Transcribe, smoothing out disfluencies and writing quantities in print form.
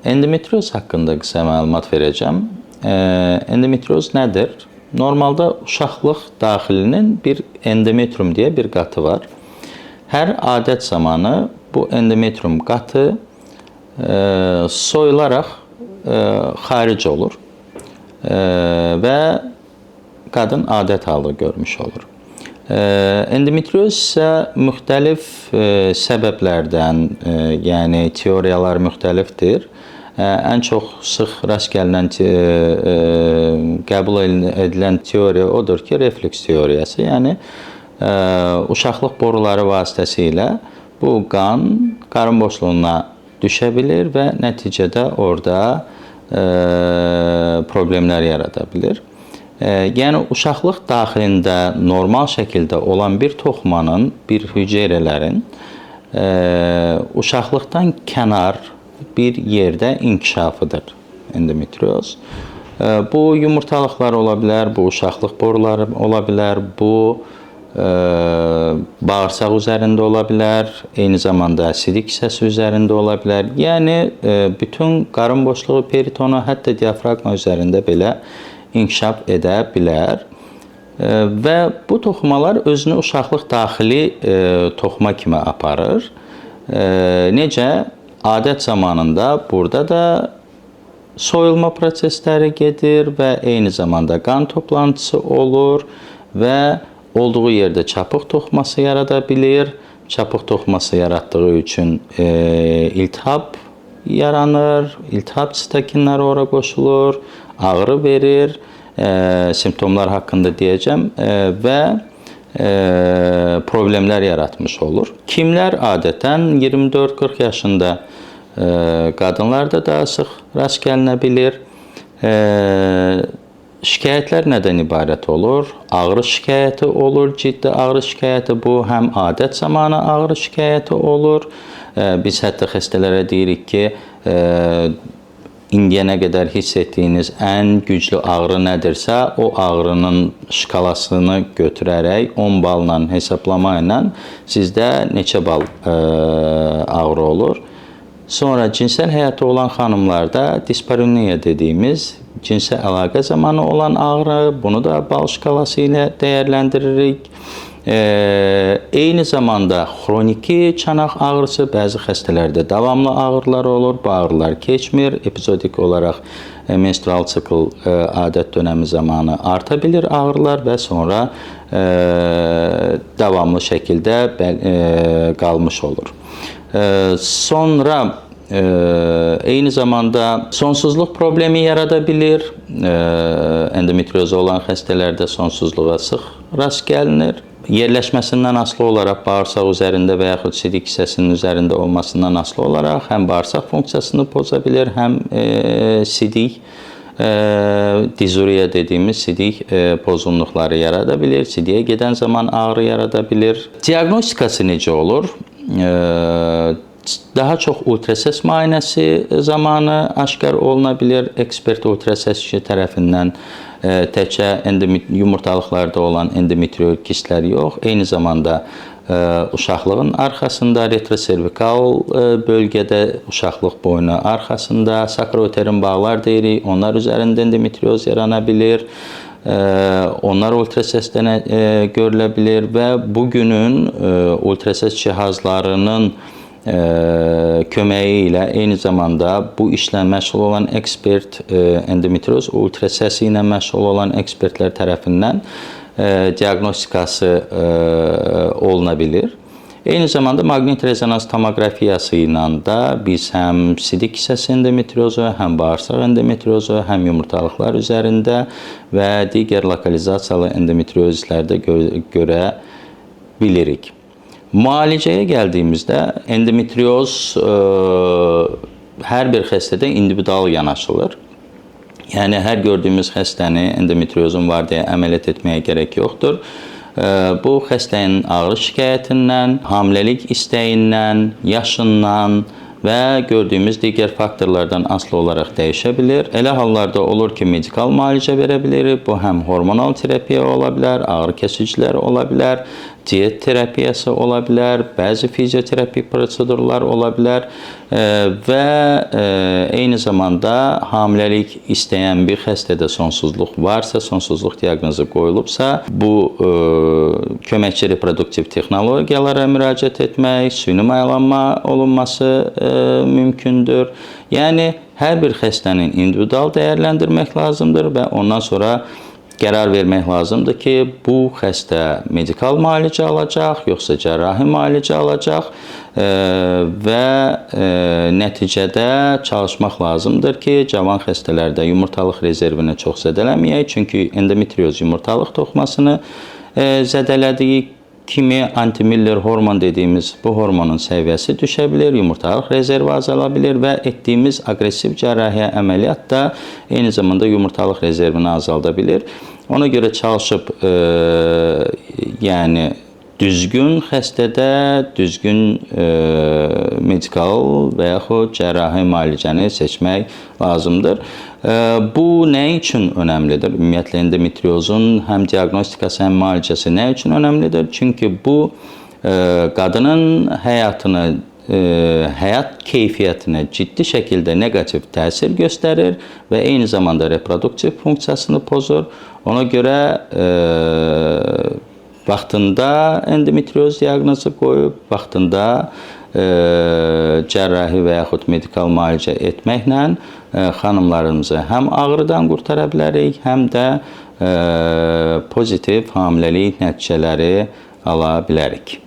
Endometrioz haqqında qısa məlumat verəcəm. Endometrioz nədir? Normalda uşaqlıq daxilinin bir endometrium deyə bir qatı var. Hər adət zamanı bu endometrium qatı soyularaq xaric olur və qadın adət halı görmüş olur. Endometrioz isə müxtəlif səbəblərdən, yəni teoriyalar müxtəlifdir. Ən çox sıx rast gəlinən, qəbul edilən teoriya odur ki, refleks teoriyası. Yəni, uşaqlıq boruları vasitəsilə bu qan qarın boşluğuna düşə bilir və nəticədə orada problemlər yarada bilir. Yəni, uşaqlıq daxilində normal şəkildə olan bir toxumanın, bir hüceyrələrin uşaqlıqdan kənar bir yerdə inkişafıdır endometrioz. Bu yumurtalıqlar ola bilər, bu uşaqlıq boruları ola bilər, bu bağırsaq üzərində ola bilər, eyni zamanda sidik hissəsi üzərində ola bilər. Yəni, bütün qarın boşluğu, peritonu, hətta diafraqma üzərində belə inkişaf edə bilər və bu toxumalar özünü uşaqlıq daxili toxuma kimi aparır. Necə? Adət zamanında burada da soyulma prosesləri gedir və eyni zamanda qan toplantısı olur və olduğu yerdə çapıq toxuması yarada bilir. Çapıq toxuması yaratdığı üçün iltihab yaranır, iltihab sitokinləri ora qoşulur, ağrı verir, simptomlar haqqında deyəcəm və problemlər yaratmış olur. Kimlər adətən 24-40 yaşında qadınlarda daha sıx rast gəlinə bilir. Şikayətlər nədən ibarət olur? Ağrı şikayəti olur, ciddi ağrı şikayəti. Bu, həm adət zamanı ağrı şikayəti olur. Biz hətta xəstələrə deyirik ki, indiyənə qədər hiss etdiyiniz ən güclü ağrı nədirsə, o ağrının şkalasını götürərək 10 balla hesablama ilə sizdə neçə bal ağrı olur. Sonra cinsel həyatı olan xanımlarda disparoniya dediyimiz cinsel əlaqə zamanı olan ağrı, bunu da bal şkalası ilə dəyərləndiririk. Eyni zamanda xroniki çanaq ağrısı bəzi xəstələrdə davamlı ağrılar olur. Bu ağrılar keçmir. Epizodik olaraq menstrual sikl adət dönəmi zamanı arta bilir ağrılar və sonra davamlı şəkildə qalmış olur. Sonra eyni zamanda sonsuzluq problemi yarada bilir. Endometrioz olan xəstələrdə sonsuzluğa sıx rast gəlinir. Yerləşməsindən asılı olaraq bağırsaq üzərində və yaxud sidik hissəsinin üzərində olmasından asılı olaraq həm bağırsaq funksiyasını poza bilir, həm sidik, dizuriya dediyimiz sidik pozğunluqları yarada bilir, sidiyə gedən zaman ağrı yarada bilir. Diaqnostikası necə olur? Daha çox ultrasəs müayinəsi zamanı aşkar oluna bilir. Ekspert ultrasəsçi tərəfindən təkcə yumurtalıqlarda olan endometrioid kistlər yox, eyni zamanda uşaqlığın arxasında, retroservikal bölgədə, uşaqlıq boynu arxasında sakrouterin bağlar deyirik, onlar üzərində endometrioz yarana bilir. Onlar ultrasəsdən görülə bilir və bugünün ultrasəs cihazlarının köməyi ilə eyni zamanda bu işlə məşğul olan ekspert, endometrioz ultrasəsi ilə məşğul olan ekspertlər tərəfindən diaqnostikası oluna bilir. Eyni zamanda maqnit rezonans tomografiyası ilə də biz həm sidik hissəsi endometriozu, həm bağırsaq endometriozu, həm yumurtalıqlar üzərində və digər lokalizasiyalı endometriozlərdə görə bilirik. Müalicəyə gəldiyimizdə endometrioz hər bir xəstədə individual yanaşılır. Yəni, hər gördüyümüz xəstəni endometriozun var deyə əməliyyat etməyə gərək yoxdur. Bu, xəstənin ağrı şikayətindən, hamiləlik istəyindən, yaşından və gördüyümüz digər faktorlardan asılı olaraq dəyişə bilir. Elə hallarda olur ki, medikal müalicə verə bilirik. Bu, həm hormonal terapiya ola bilər, ağrı kesicilər ola bilər. diyet terapiyası ola bilər, bəzi fizioterapik prosedurlar ola bilər və eyni zamanda hamiləlik istəyən bir xəstədə sonsuzluq varsa, sonsuzluq diaqnozu qoyulubsa, bu köməkçi reproduktiv texnologiyalara müraciət etmək, süni mayalanma olunması mümkündür. Yəni, hər bir xəstənin individual dəyərləndirmək lazımdır və ondan sonra qərar vermək lazımdır ki, bu xəstə medikal müalicə alacaq, yoxsa cərrahi müalicə alacaq və nəticədə çalışmaq lazımdır ki, cavan xəstələrdə yumurtalıq rezervini çox zədələməyək. Çünki endometrioz yumurtalıq toxumasını zədələdiyi kimi anti-Miller hormon dediyimiz bu hormonun səviyyəsi düşə bilir, yumurtalıq rezervi azala bilir və etdiyimiz aqressiv cərrahiyyə əməliyyat da eyni zamanda yumurtalıq rezervini azalda bilir. Ona görə çalışıb, yəni düzgün xəstədə düzgün medikal və yaxud cərrahi müalicəni seçmək lazımdır. Bu nə üçün önəmlidir? Ümumiyyətlə, endometriozun həm diaqnostikası, həm müalicəsi nə üçün önəmlidir? Çünki bu, qadının həyatını, həyat keyfiyyətinə ciddi şəkildə negativ təsir göstərir və eyni zamanda reproduktiv funksiyasını pozur. Ona görə vaxtında endometrioz diaqnozu qoyub, vaxtında cərrahi və yaxud medikal müalicə etməklə xanımlarımızı həm ağrıdan qurtara bilərik, həm də pozitiv hamiləlik nəticələri ala bilərik.